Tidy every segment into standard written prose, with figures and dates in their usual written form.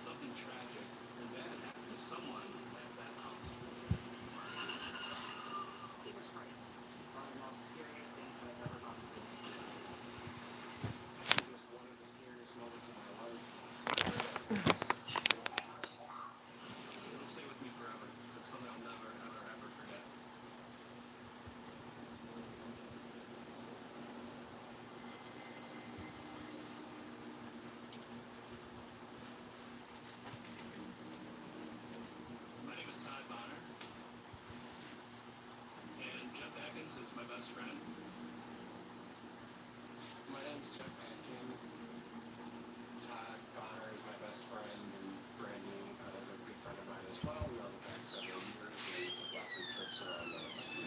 Something tragic and bad happened to someone at that house. It was frightening. One of the most scariest things I've ever gone through. I think it was one of the scariest moments of my life. It'll stay with me forever. It's something I'll never, ever, ever forget. My name is Todd Bonner, and Jeff Atkins is my best friend. My name's Jeff Atkins. Todd Bonner is my best friend, and Brandy is a good friend of mine as well. We know the past several years, and we've got some trips around the country.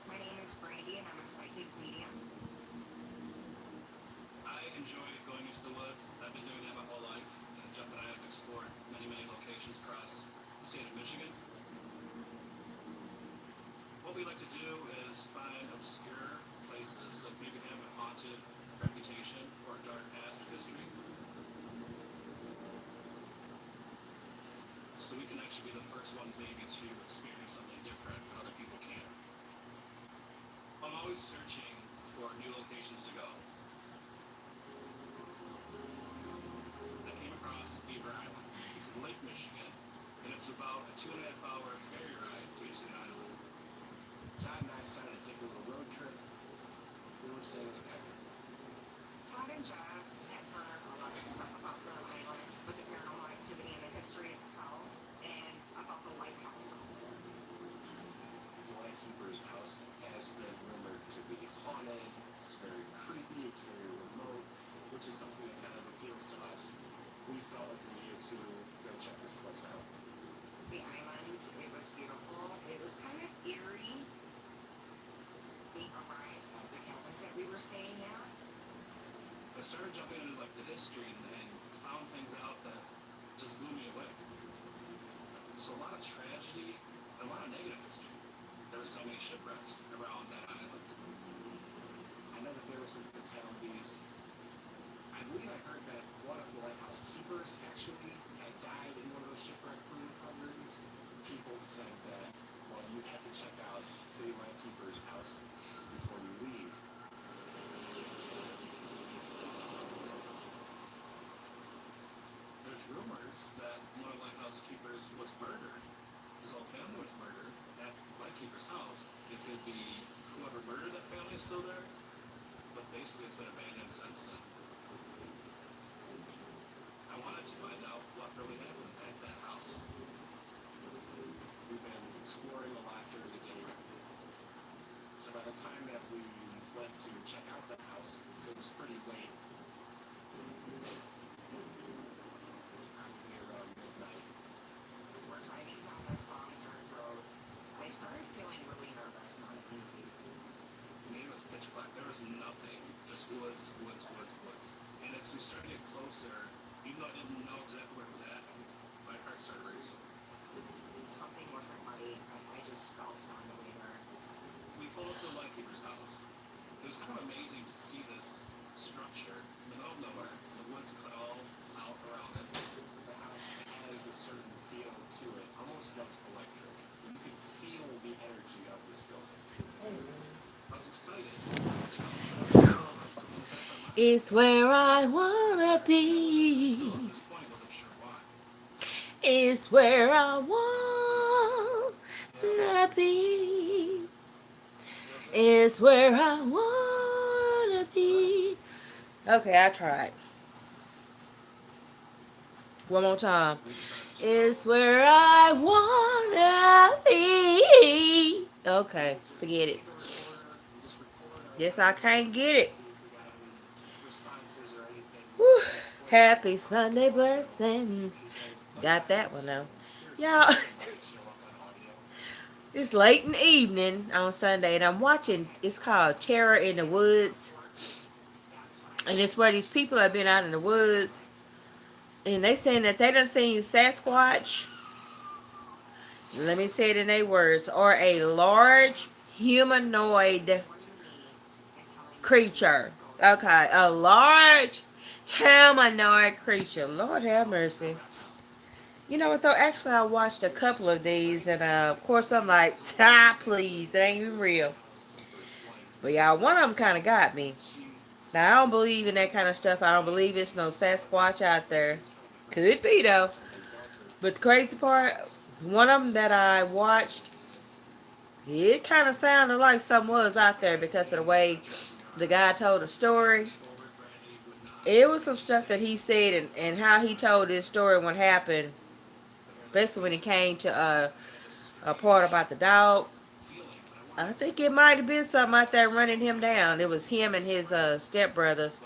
My name is Brandy, and I'm a psychic medium. I enjoy going into the woods. I've been doing that my whole life. Jeff and I have explored many, many locations across the state of Michigan. What we like to do is find obscure places that maybe have a haunted reputation or a dark past or history. So we can actually be the first ones maybe to experience something different that other people can't. I'm always searching for new locations to go. I came across Beaver Island. It's in Lake Michigan, and it's about a 2.5-hour ferry ride to the island. Todd and I decided to take a little road trip. We were staying in the cabin. Todd and Jeff had heard a lot of stuff about the island, with the paranormal activity and the history itself, and about the lighthouse out there. The Lightkeeper's house has been rumored to be haunted. It's very creepy. It's very remote, which is something that kind of appeals to us. We felt like we needed to go check this place out. The island, it was beautiful. It was kind of eerie. We arrived at the cabins that we were staying at. I started jumping into like the history and found things out that just blew me away. So a lot of tragedy and a lot of negative history. There were so many shipwrecks around that island. I know that there were some fatalities. I believe I heard that one of the lighthouse keepers actually had died in one of those shipwreck recoveries. People said that, well, you have to check out the Lightkeeper's house before you leave. There's rumors that one of the lighthouse keepers was murdered. His whole family was murdered at the Lightkeeper's house. It could be whoever murdered that family is still there, but basically it's been abandoned since then. I wanted to find out what really happened at that house. We've been exploring a lot during the day. So by the time that we went to check out the house, it was pretty late. It was probably around midnight. We're driving down this long dirt road. I started feeling really nervous and uneasy. It was pitch black. There was nothing. Just woods, woods, woods, woods. And as we started to get closer, even though I didn't know exactly where it was at, my heart started racing. Something wasn't right. I just felt on the way there. We pulled up to the Lightkeeper's house. It was kind of amazing to see this structure in the middle of nowhere. The woods cut all out around it. The house has a certain feel to it, almost like electric. You can feel the energy of this building. I was excited. It's where I wanna be. Still, at this point, wasn't sure why. It's where I wanna be. It's where I wanna be. Okay, I tried. One more time. It's where I wanna be. Okay, forget it. Yes, I can't get it. Whew. Happy Sunday blessings. Got that one though. Y'all, it's late in the evening on Sunday and I'm watching, it's called Terror in the Woods. And it's where these people have been out in the woods and they saying that they done seen Sasquatch. Let me say it in their words. Or a large humanoid creature. Okay, a large humanoid creature. Lord have mercy. You know what though? Actually, I watched a couple of these, and of course, I'm like, please, it ain't even real. But y'all, one of them kind of got me. Now, I don't believe in that kind of stuff. I don't believe it's no Sasquatch out there. Could be though. But the crazy part, one of them that I watched, it kind of sounded like something was out there because of the way the guy told the story. It was some stuff that he said and how he told this story when it happened. Especially when it came to a part about the dog. I think it might have been something out there running him down. It was him and his stepbrothers.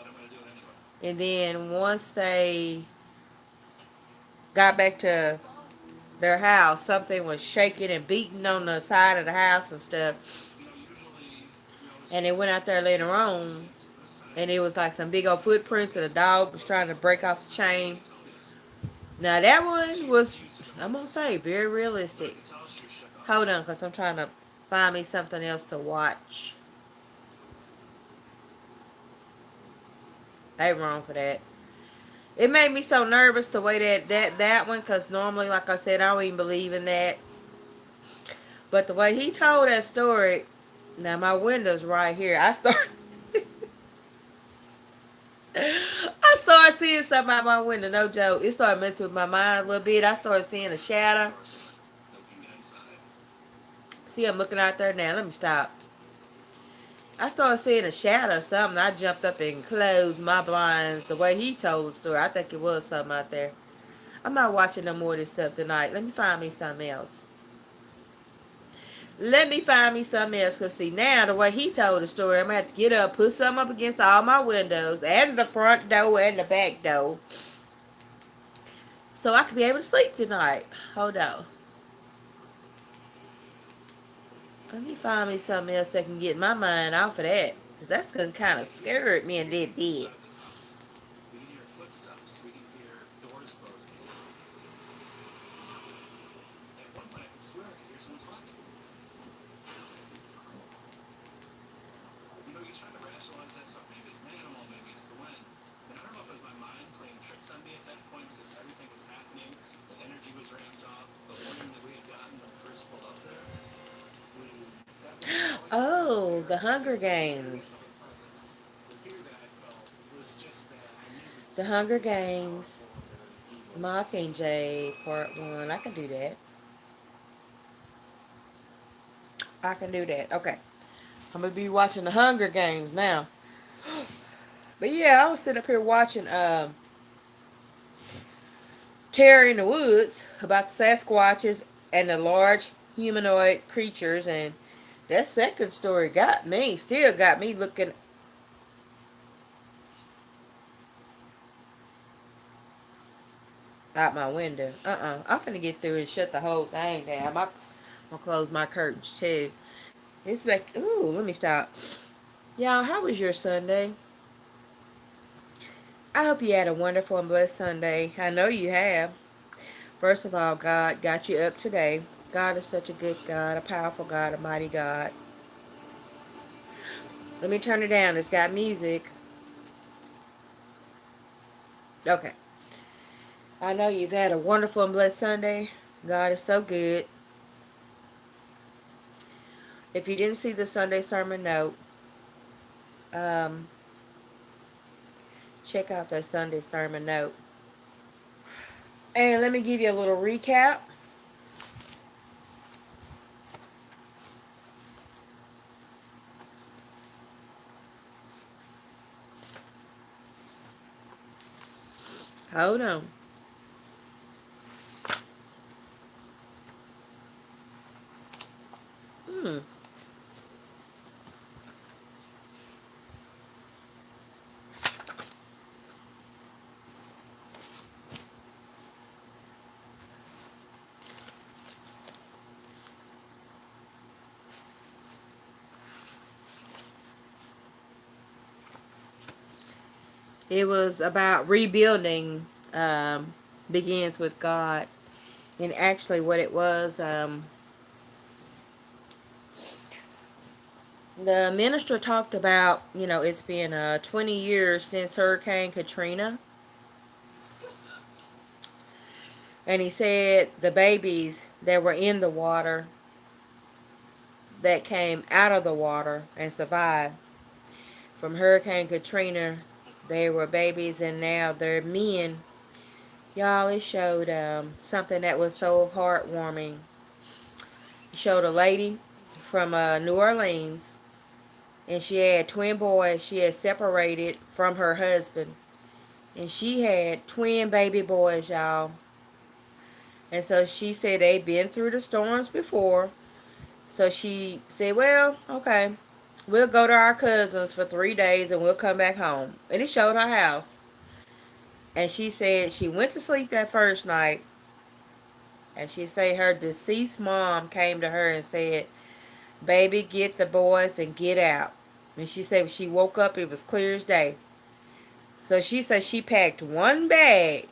And then once they got back to their house, something was shaking and beating on the side of the house and stuff. And they went out there later on, and it was like some big old footprints, and the dog was trying to break off the chain. Now that one was, I'm gonna say, very realistic. Hold on, because I'm trying to find me something else to watch. I ain't wrong for that. It made me so nervous the way that one, because normally, like I said, I don't even believe in that. But the way he told that story, now my window's right here. I started seeing something out my window, no joke. It started messing with my mind a little bit. I started seeing a shadow. See, I'm looking out there now. Let me stop. I started seeing a shadow or something. I jumped up and closed my blinds the way he told the story. I think it was something out there. I'm not watching no more of this stuff tonight. Let me find me something else. Because, see, now the way he told the story, I'm going to have to get up, put something up against all my windows, and the front door and the back door, so I can be able to sleep tonight. Hold on. Let me find me something else that can get my mind off of that. Because that's going to kind of scare me a little bit. Oh, the Hunger Games. The Hunger Games. Mockingjay Part 1. I can do that. Okay. I'm going to be watching the Hunger Games now. But yeah, I was sitting up here watching Terror in the Woods about the Sasquatches and the large humanoid creatures, and that second story still got me looking out my window. I'm finna get through and shut the whole thing down. I'm gonna close my curtains too. It's like, ooh, let me stop. Y'all, how was your Sunday? I hope you had a wonderful and blessed Sunday. I know you have. First of all, God got you up today. God is such a good God, a powerful God, a mighty God. Let me turn it down. It's got music. Okay. I know you've had a wonderful and blessed Sunday. God is so good. If you didn't see the Sunday sermon note, check out that Sunday sermon note. And let me give you a little recap. Hold on. It was about rebuilding begins with God. And actually, what it was, the minister talked about, it's been 20 years since Hurricane Katrina. And he said the babies that were in the water, that came out of the water and survived from Hurricane Katrina, they were babies and now they're men. Y'all, it showed something that was so heartwarming. It showed a lady from New Orleans, and she had twin boys. She had separated from her husband, and she had twin baby boys, y'all. And so she said they'd been through the storms before. So she said, well, okay, we'll go to our cousins for 3 days and we'll come back home. And it showed her house. And she said she went to sleep that first night. And she said her deceased mom came to her and said, baby, get the boys and get out. And she said when she woke up, it was clear as day. So she said she packed one bag.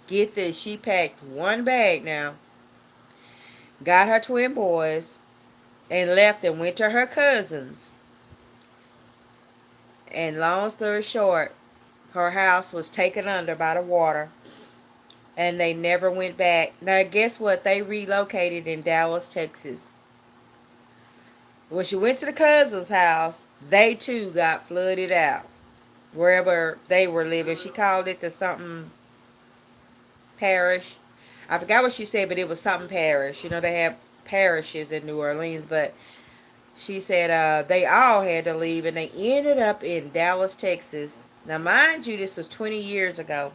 Get this, she packed one bag now. Got her twin boys and left and went to her cousins. And long story short, her house was taken under by the water. And they never went back. Now, guess what? They relocated in Dallas, Texas. When she went to the cousin's house, they too got flooded out. Wherever they were living. She called it the something parish. I forgot what she said, but it was something parish. They have parishes in New Orleans, but she said they all had to leave, and they ended up in Dallas, Texas. Now, mind you, this was 20 years ago.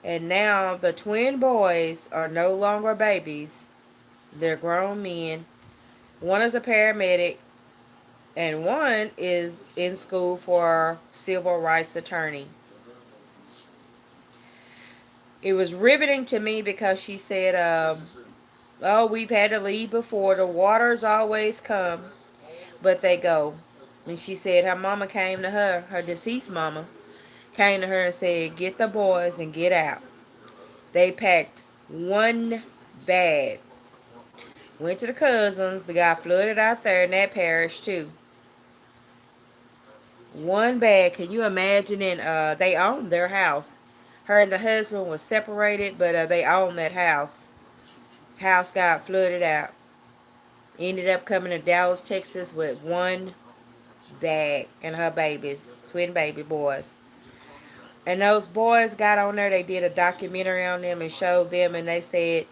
And now the twin boys are no longer babies. They're grown men. One is a paramedic, and one is in school for civil rights attorney. It was riveting to me because she said, oh, we've had to leave before. The waters always come, but they go. And she said her mama came to her deceased mama, came to her and said, get the boys and get out. They packed one bag. Went to the cousins. They got flooded out there in that parish too. One bag. Can you imagine? And they owned their house. Her and the husband was separated, but they owned that house. House got flooded out. Ended up coming to Dallas, Texas with one bag and her babies, twin baby boys. And those boys got on there. They did a documentary on them and showed them, and they said,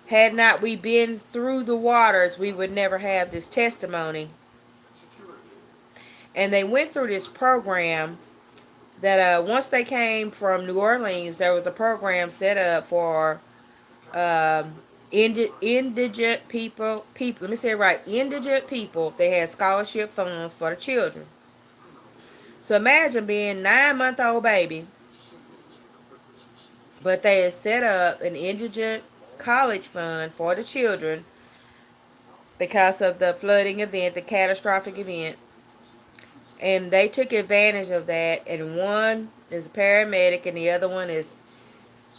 had not we been through the waters, we would never have this testimony. And they went through this program that once they came from New Orleans, there was a program set up for indigent people. Let me say it right. Indigent people. They had scholarship funds for the children. So imagine being 9-month-old baby, but they had set up an indigent college fund for the children because of the flooding event, the catastrophic event. And they took advantage of that, and one is a paramedic and the other one is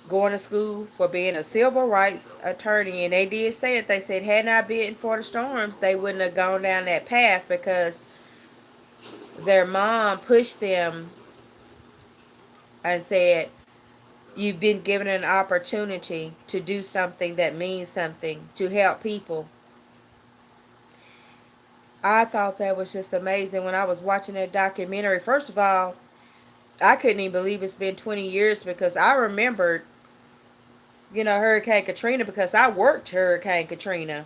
going to school for being a civil rights attorney. And they did say it. They said had not been for the storms, they wouldn't have gone down that path because their mom pushed them and said, you've been given an opportunity to do something that means something, to help people. I thought that was just amazing when I was watching that documentary. First of all, I couldn't even believe it's been 20 years because I remembered, Hurricane Katrina because I worked Hurricane Katrina.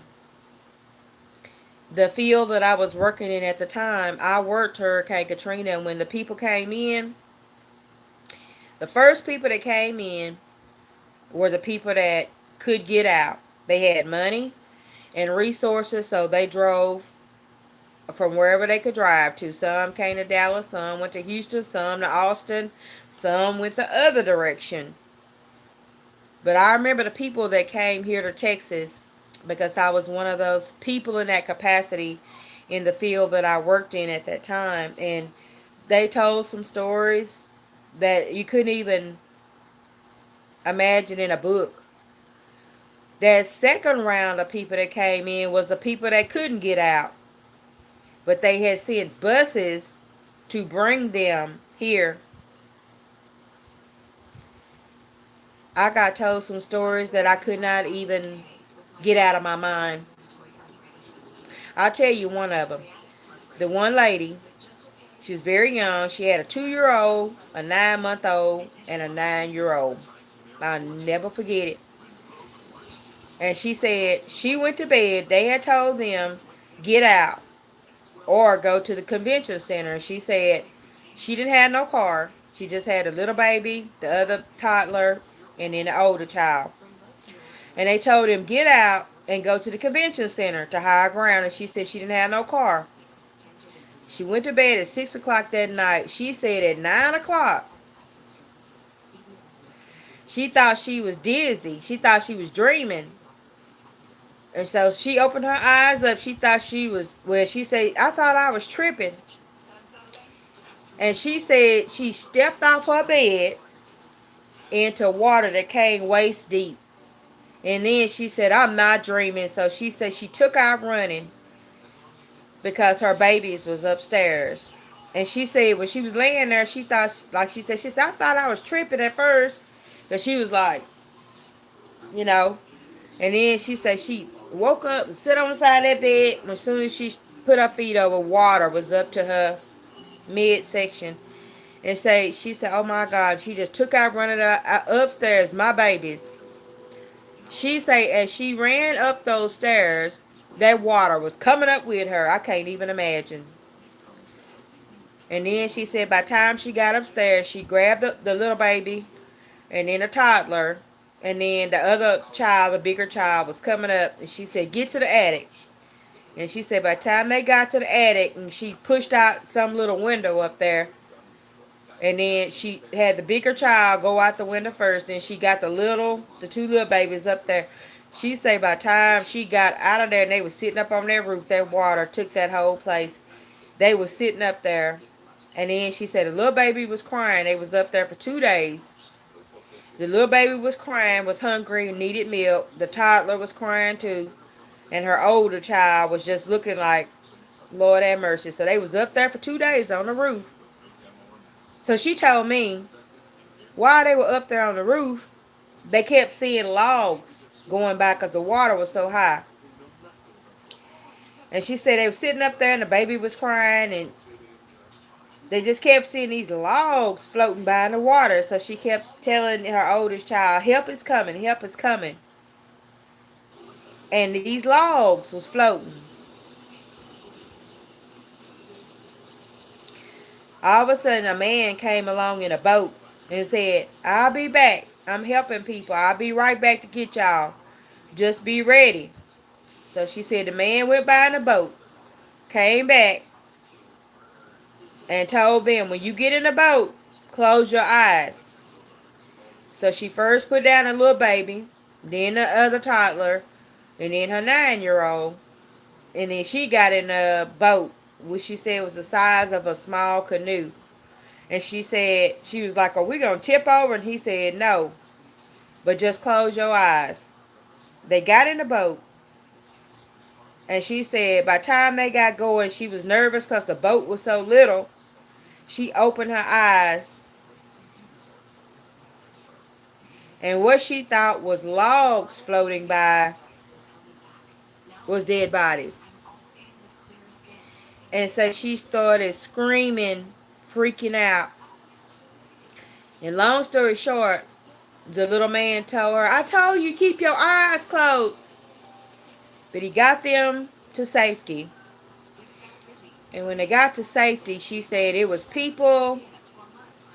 The field that I was working in at the time, I worked Hurricane Katrina, and when the people came in, the first people that came in were the people that could get out. They had money and resources, so they drove from wherever they could drive to. Some came to Dallas, some went to Houston, some to Austin, some went the other direction. But I remember the people that came here to Texas because I was one of those people in that capacity in the field that I worked in at that time. And They told some stories that you couldn't even imagine in a book. That second round of people that came in was the people that couldn't get out, but they had sent buses to bring them here. I got told some stories that I could not even get out of my mind. I'll tell you one of them. The one lady, she was very young. She had a 2-year old, a 9-month old, and a 9-year old. I'll never forget it. And she said she went to bed. They had told them, get out or go to the convention center. She said she didn't have no car. She just had a little baby, the other toddler, and then the older child. And they told him, get out and go to the convention center to higher ground. And she said she didn't have no car. She went to bed at 6 o'clock that night. She said at 9 o'clock, she thought she was dizzy. She thought she was dreaming. And so she opened her eyes up. She thought she was, well, she said, I thought I was tripping. And she said she stepped off her bed into water that came waist deep. And then she said, I'm not dreaming. So she said she took out running because her babies was upstairs. And she said when she was laying there, she thought, like she said, I thought I was tripping at first. Because she was like, you know. And then she said she woke up and sat on the side of that bed. And as soon as she put her feet over, water was up to her midsection. And she said, oh my God, she just took out running upstairs, my babies. She said as she ran up those stairs, that water was coming up with her. I can't even imagine. And then she said by the time she got upstairs, she grabbed the little baby and then a toddler. And then the other child, the bigger child, was coming up. And she said, get to the attic. And she said by the time they got to the attic, and she pushed out some little window up there. And then she had the bigger child go out the window first. And she got the 2 little babies up there. She said by the time she got out of there and they was sitting up on their roof, that water took that whole place. They was sitting up there. And then she said the little baby was crying. They was up there for 2 days. The little baby was crying, was hungry, needed milk. The toddler was crying too. And her older child was just looking like, Lord have mercy. So they was up there for 2 days on the roof. So she told me, while they were up there on the roof, they kept seeing logs going by because the water was so high. And she said they were sitting up there and the baby was crying and they just kept seeing these logs floating by in the water. So she kept telling her oldest child, help is coming, help is coming. And these logs was floating. All of a sudden a man came along in a boat and said, I'll be back. I'm helping people. I'll be right back to get y'all. Just be ready. So she said the man went by in the boat, came back, and told them, when you get in the boat, close your eyes. So she first put down a little baby, then the other toddler, and then her 9-year-old. And then she got in a boat, which she said was the size of a small canoe. And she said, she was like, are we going to tip over? And he said, no, but just close your eyes. They got in the boat. And she said by the time they got going, she was nervous because the boat was so little. She opened her eyes. And what she thought was logs floating by was dead bodies. And so she started screaming, freaking out. And long story short, the little man told her, I told you keep your eyes closed. But he got them to safety. And when they got to safety, she said it was people,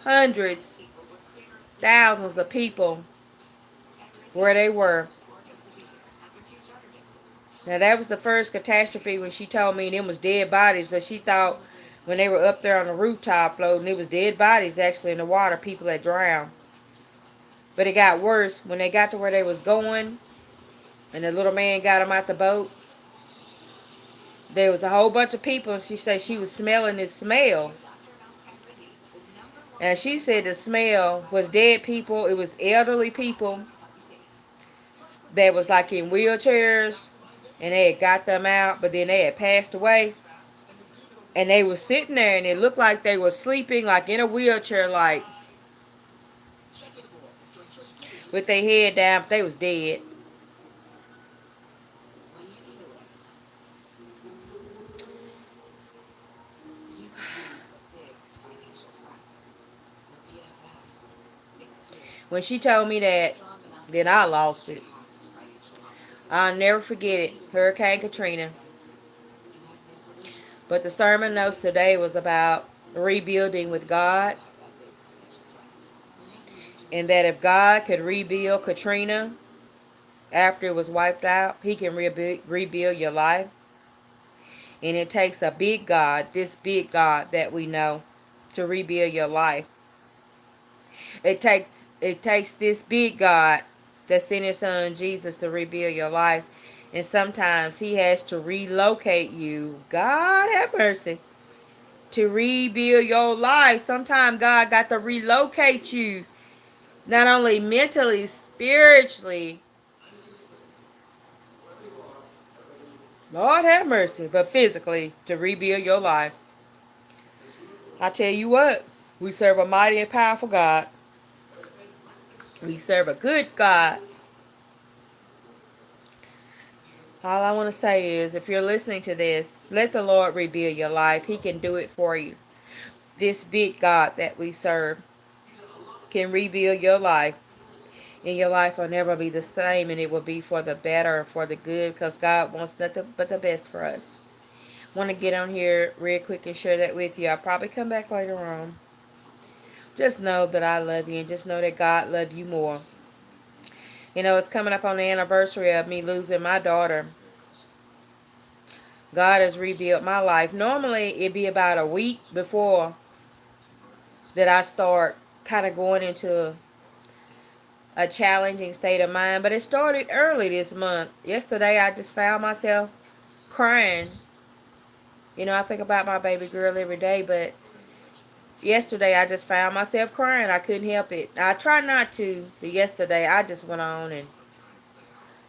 hundreds, thousands of people where they were. Now that was the first catastrophe when she told me them was dead bodies. So she thought when they were up there on the rooftop floating, it was dead bodies actually in the water, people that drowned. But it got worse when they got to where they was going and the little man got them out the boat. There was a whole bunch of people and she said she was smelling this smell. And she said the smell was dead people. It was elderly people that was like in wheelchairs, and they had got them out, but then they had passed away. And they were sitting there, and it looked like they were sleeping, like in a wheelchair, like with their head down, but they was dead. When you need a lift, you could use a big financial friend or BFF. Experience When she told me that, strong enough then to I push lost it. past financial obstacles. I'll never forget When it. you need a Hurricane relief Katrina. expense, you have new solutions. But the sermon notes today was about rebuilding Well, with you do God. have that big financial friend. Wherever major And that if emergencies God happen, could rebuild Katrina after it was wiped out, He can rebuild your life. And it takes a big God, this big God that we know, to rebuild your life. It takes this big God that sent His Son Jesus to rebuild your life. And sometimes He has to relocate you. God have mercy. To rebuild your life. Sometimes God got to relocate you. Not only mentally, spiritually. Lord have mercy. But physically to rebuild your life. I tell you what. We serve a mighty and powerful God. We serve a good God. All I want to say is, if you're listening to this, let the Lord rebuild your life. He can do it for you. This big God that we serve can rebuild your life. And your life will never be the same, and it will be for the better and for the good, because God wants nothing but the best for us. Want to get on here real quick and share that with you. I'll probably come back later on. Just know that I love you, and just know that God loves you more. You know, it's coming up on the anniversary of me losing my daughter. God has rebuilt my life. Normally, it'd be about a week before that I start kind of going into a challenging state of mind. But it started early this month. Yesterday, I just found myself crying. You know, I think about my baby girl every day, but yesterday I just found myself crying. I couldn't help it. I try not to, but yesterday I just went on and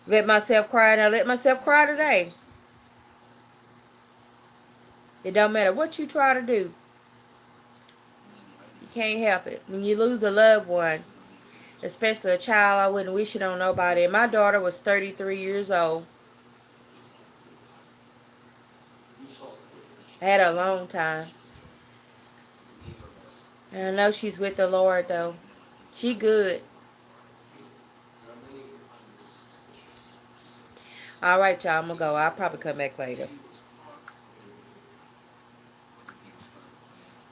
let myself cry, and I let myself cry today. It don't matter what you try to do. You can't help it. When you lose a loved one, especially a child, I wouldn't wish it on nobody. And my daughter was 33 years old. I had her a long time. And I know she's with the Lord, though. She good. All right, y'all. I'm going to go. I'll probably come back later.